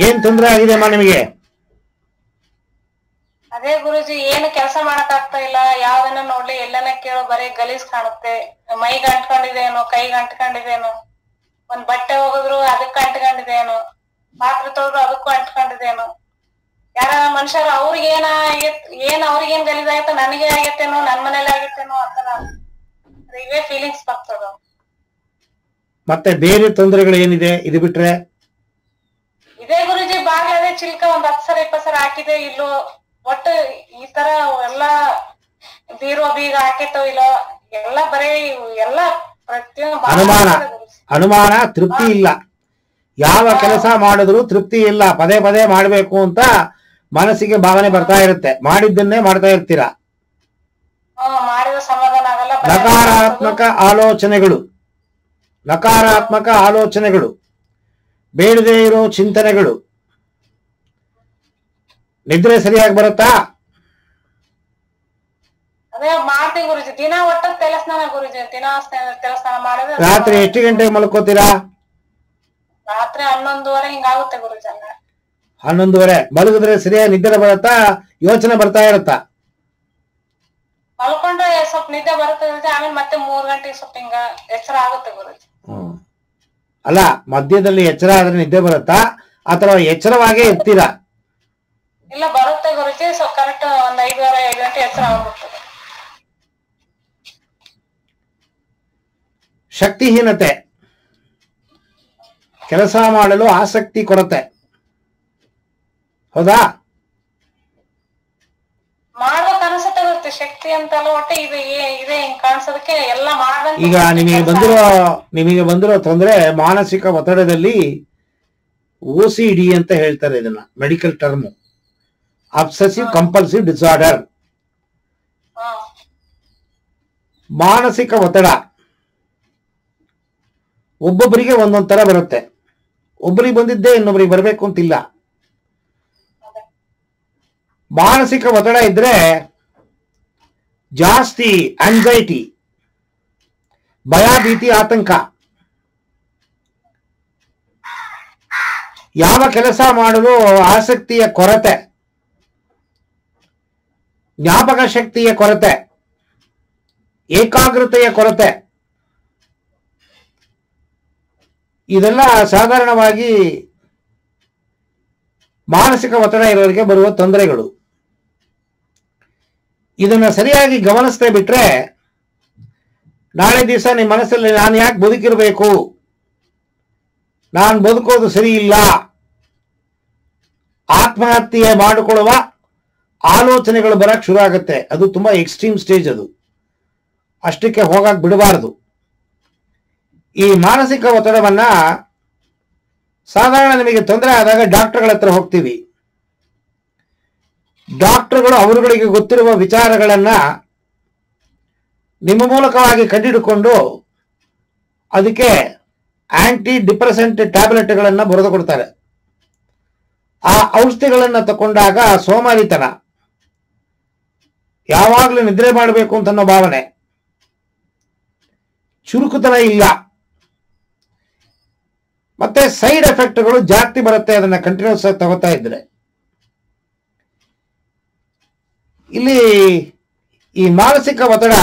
ಏನ್ ತೊಂದರೆ ಆಗಿದೆ ಅಮ್ಮ ನಿಮಗೆ? ಅದೇ ಗುರುಜಿ, ಏನು ಕೆಲಸ ಮಾಡಕ್ ಆಗ್ತಾ ಇಲ್ಲ. ಯಾವ್ದನ್ನ ನೋಡ್ಲಿ ಎಲ್ಲನ ಕೇಳೋ ಬರೀ ಗಲೀಜ್ ಕಾಣುತ್ತೆ. ಮೈಗೆ ಅಂಟ್ಕೊಂಡಿದೇನೋ, ಕೈಗೆ ಅಂಟ್ಕೊಂಡಿದೇನೋ, ಒಂದ್ ಬಟ್ಟೆ ಹೋಗಿದ್ರು ಅದಕ್ಕೆ ಅಂಟ್ಕೊಂಡಿದೇನೋ, ಪಾತ್ರೆ ತೊಳೆದ್ರು ಅದಕ್ಕೂ ಅಂಟ್ಕೊಂಡಿದೇನೋ. ಯಾರ ಮನುಷ್ಯರು ಅವ್ರಿಗೇನ ಅವ್ರಿಗೇನ್ ಗಲೀಜ್ ಆಗೈತೋ ನನಗೆ ಆಗೈತೇನೋ, ನನ್ ಮನೇಲಿ ಆಗೈತೇನೋ ಆತರ ಇವೇ ಫೀಲಿಂಗ್ಸ್ ಬರ್ತದ. ಮತ್ತೆ ಬೇರೆ ತೊಂದರೆಗಳು ಏನಿದೆ ಇದು ಬಿಟ್ರೆ? ಇದೇ ಗುರುಜಿ, ಬಾಗ್ಲದೇ ಚಿಲ್ಕ ಒಂದ್ 10 ಸರ 20 ಸರ ಹಾಕಿದೆ ಇಲ್ಲೋ, ಒಟ್ಟು ಈ ತರ ಎಲ್ಲಾ ಬೀರೋ ಬೀಗ ಹಾಕೈತೋ ಇಲ್ಲೋ, ಎಲ್ಲ ಬರೀ ಎಲ್ಲ ಪ್ರತಿಯೊಂದು ಅನುಮಾನ, ತೃಪ್ತಿ ಇಲ್ಲ. ಯಾವ ಕೆಲಸ ಮಾಡಿದ್ರು ತೃಪ್ತಿ ಇಲ್ಲ. ಪದೇ ಪದೇ ಮಾಡ್ಬೇಕು ಅಂತ ಮನಸ್ಸಿಗೆ ಭಾವನೆ ಬರ್ತಾ ಇರುತ್ತೆ. ಮಾಡಿದ್ದನ್ನೇ ಮಾಡ್ತಾ ಇರ್ತೀರಾ. ಮಾಡಿದ ಸಮಾಧಾನ ಆಗಲ್ಲ. ನಕಾರಾತ್ಮಕ ಆಲೋಚನೆಗಳು, ಬೇಡದೇ ಇರೋ ಚಿಂತನೆಗಳು. ನಿದ್ರೆ ಸರಿಯಾಗಿ ಬರುತ್ತಾ? ಅದೇ ಮಾಡ್ತೀವಿ ಗುರುಜಿ, ದಿನ ಒಟ್ಟು ತಲೆಸ್ನಾನ ಗುರುಜಿ, ದಿನ ತಲೆಸ್ನಾನ ಮಾಡಿದ್ರೆ. ರಾತ್ರಿ ಎಷ್ಟು ಗಂಟೆಗೆ ಮಲ್ಕೋತೀರಾ? ರಾತ್ರಿ 11:30 ಹಿಂಗಾಗುತ್ತೆ ಗುರುಜಿ. 11:30 ಮಲಗಿದ್ರೆ ಸರಿಯಾಗಿ ನಿದ್ರೆ ಬರುತ್ತಾ? ಯೋಚನೆ ಬರ್ತಾ ಇರುತ್ತಾ? ಮಲ್ಕೊಂಡ್ರೆ ಸ್ವಲ್ಪ ನಿದ್ದೆ ಬರುತ್ತೆ ಗುರುಜಿ, ಆಮೇಲೆ ಮತ್ತೆ 3 ಗಂಟೆಗೆ ಸ್ವಲ್ಪ ಹಿಂಗ ಎಚ್ಚರ ಆಗುತ್ತೆ ಗುರುಜಿ. ಅಲ್ಲ, ಮಧ್ಯದಲ್ಲಿ ಎಚ್ಚರ ಆದ್ರೆ ನಿದ್ದೆ ಬರುತ್ತಾ ಅಥವಾ ಎಚ್ಚರವಾಗೇ ಇರ್ತೀರಾ? ಇಲ್ಲ, ಬರುತ್ತೆ ಗುರುಜಿ, ಸ್ವಲ್ಪ ಕರೆಕ್ಟ್ ಒಂದ್ 5:30 5 ಗಂಟೆ ಎಚ್ಚರ ಆಗ್ಬಿಡ್ತದೆ. ಶಕ್ತಿಹೀನತೆ, ಕೆಲಸ ಮಾಡಲು ಆಸಕ್ತಿ ಕೊರತೆ, ಹೌದಾ? ಮಾಡ್ಬೇಕು ಅನ್ಸುತ್ತೆ ಗೊತ್ತೆ, ಶಕ್ತಿ ಅಂತಲ್ಲ, ಒಟ್ಟೆ ಇದೆ ಹಿಂಗ್ ಕಾಣಿಸೋದಕ್ಕೆ ಎಲ್ಲ ಮಾಡ್ಬೇಕು. ಈಗ ನಿಮಗೆ ಬಂದಿರೋ ತೊಂದರೆ ಮಾನಸಿಕ ಒತ್ತಡದಲ್ಲಿ OCD ಅಂತ ಹೇಳ್ತಾರೆ. ಇದನ್ನ medical term obsessive compulsive disorder. ಮಾನಸಿಕ ಒತ್ತಡ ಒಬ್ಬೊಬ್ಬರಿಗೆ ಒಂದೊಂದ್ ತರ ಬರುತ್ತೆ. ಒಬ್ಬರಿಗೆ ಬಂದಿದ್ದೇ ಇನ್ನೊಬ್ಬರಿಗೆ ಬರಬೇಕು ಅಂತಿಲ್ಲ. ಮಾನಸಿಕ ಒತ್ತಡ ಇದ್ರೆ ಜಾಸ್ತಿ ಆಂಗ್ಸೈಟಿ, ಭಯ, ಭೀತಿ, ಆತಂಕ. ಯಾವ ಕೆಲಸ ಮಾಡಲು ಆಸಕ್ತಿಯ ಕೊರತೆ, ಜ್ಞಾಪಕ ಶಕ್ತಿಯ ಕೊರತೆ, ಏಕಾಗ್ರತೆಯ ಕೊರತೆ. ಇದೆಲ್ಲ ಸಾಧಾರಣವಾಗಿ ಮಾನಸಿಕ ಒತ್ತಡ ಇರೋರಿಗೆ ಬರುವ ತೊಂದರೆಗಳು. ಇದನ್ನ ಸರಿಯಾಗಿ ಗಮನಿಸದೆ ಬಿಟ್ರೆ ನಾಳೆ ದಿವಸ ನಿಮ್ಮ ಮನಸ್ಸಲ್ಲಿ ನಾನು ಯಾಕೆ ಬದುಕಿರಬೇಕು, ನಾನು ಬದುಕೋದು ಸರಿ ಇಲ್ಲ, ಆತ್ಮಹತ್ಯೆ ಮಾಡಿಕೊಳ್ಳುವ ಆಲೋಚನೆಗಳು ಬರಕ್ ಶುರು ಆಗುತ್ತೆ. ಅದು ತುಂಬಾ ಎಕ್ಸ್ಟ್ರೀಮ್ ಸ್ಟೇಜ್. ಅದು ಅಷ್ಟಕ್ಕೆ ಹೋಗಕ್ ಬಿಡಬಾರದು. ಈ ಮಾನಸಿಕ ಒತ್ತಡವನ್ನ ಸಾಧಾರಣ ನಿಮಗೆ ತೊಂದರೆ ಆದಾಗ ಡಾಕ್ಟರ್ಗಳ ಹತ್ರ ಹೋಗ್ತೀವಿ. ಡಾಕ್ಟರ್ಗಳು ಅವರುಗಳಿಗೆ ಗೊತ್ತಿರುವ ವಿಚಾರಗಳನ್ನ ನಿಮ್ಮ ಮೂಲಕವಾಗಿ ಕಂಡುಹಿಡಿದುಕೊಂಡು ಅದಕ್ಕೆ ಆಂಟಿ ಡಿಪ್ರೆಸೆಂಟ್ ಟ್ಯಾಬ್ಲೆಟ್ಗಳನ್ನ ಬರೆದು ಕೊಡ್ತಾರೆ. ಆ ಔಷಧಿಗಳನ್ನ ತಕೊಂಡಾಗ ಸೋಮಾರಿತನ, ಯಾವಾಗಲೂ ನಿದ್ರೆ ಮಾಡಬೇಕು ಅಂತ ಭಾವನೆ, ಚುರುಕುತನ ಇಲ್ಲ, ಮತ್ತೆ ಸೈಡ್ ಎಫೆಕ್ಟ್ಗಳು ಜಾಸ್ತಿ ಬರುತ್ತೆ ಅದನ್ನ ಕಂಟಿನ್ಯೂಸ್ ಆಗಿ ತಗೋತಾ ಇದ್ರೆ. ಇಲ್ಲಿ ಈ ಮಾನಸಿಕ ಒತ್ತಡ